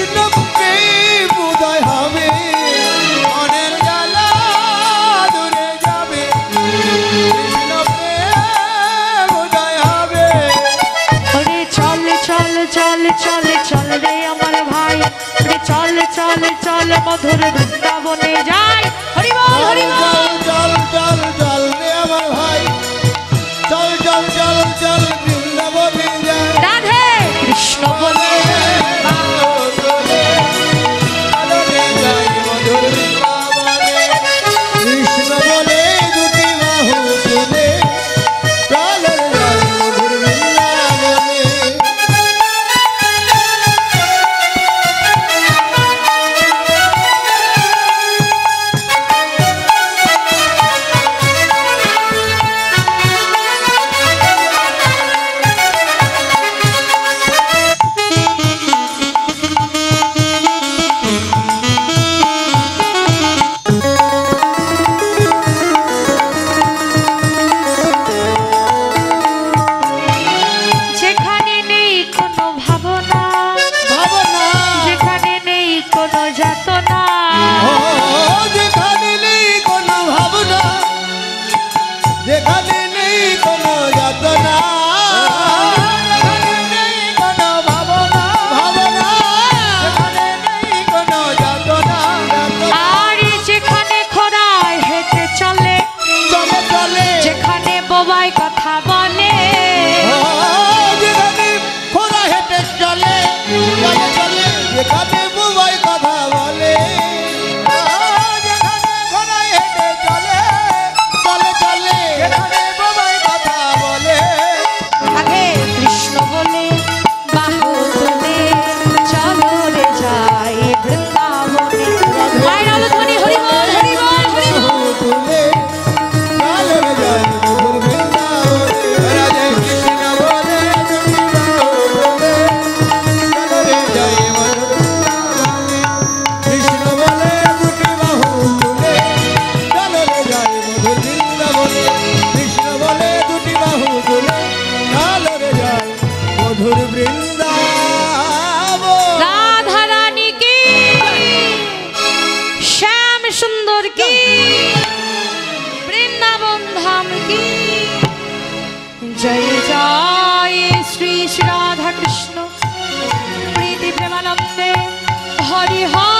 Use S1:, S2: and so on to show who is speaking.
S1: কৃষ্ণ প্রেম উদয় হবে, মনের জ্বালা দূরে যাবে, কৃষ্ণ প্রেম উদয় হবে।
S2: ওরে চল চল চল চল চল রে আমার ভাই, ওরে চল চল চল মধুর বৃন্দাবনে যাই। হরি বল হরি বল।
S1: চল চল চল রে আমার ভাই, চল চল চল চল বৃন্দাবনে যাই।
S2: রাধে কৃষ্ণ বলে
S1: কৃষ্ণ বলে দুটি বাহু তুলে চল রে যাই মধুর বৃন্দাবনে।
S2: যেখানে নেই কোনো ভাবনা,
S1: ভাবনা
S2: যেখানে নেই কোনো যাতনা,
S1: ও যেখানে নেই কোনো ভাবনা, যেখানে নেই কোনো যাতনা, যেখানে নেই কোনো ভাবনা, ভাবনা যেখানে নেই কোনো যাতনা,
S2: আর যেখানে খোঁড়ায় হেঁটে চলে,
S1: চলে চলে
S2: যেখানে বোবাই কথা বলে,
S1: ও যেখানে খোঁড়া হেঁটে চলে চলে চলে, যেখানে বুবাই কথা বলে, ও যেখানে খোঁড়া হেঁটে চলে চলে চলে, যেখানে বুবাই কথা বলে।
S2: আগে কৃষ্ণ বলে বাহু তুলে চলো রে যাই বৃন্দাবনে। মায়ের আলোধ্বনি হরি বল হরি বল হরি বল।
S1: তুলে চল রে যাই মধুর বৃন্দাবনে। রাধে কৃষ্ণ বলে দুটি বাহু তুলে চল রে যাই মধুর বৃন্দাবনে। কৃষ্ণ বলে দুটি বাহু তুলে চল রে যাই মধুর বৃন্দাবনে। কৃষ্ণ বলে দুটি বাহু তুলে চল রে যাই মধুর বৃন্দাবন।
S2: রাধা রানী কি, শ্যাম সুন্দর কি, বৃন্দাবন ধাম কি। জয় জয় শ্রী শ্রী রাধা কৃষ্ণ প্রীতি প্রেমানন্দে হরি হরি।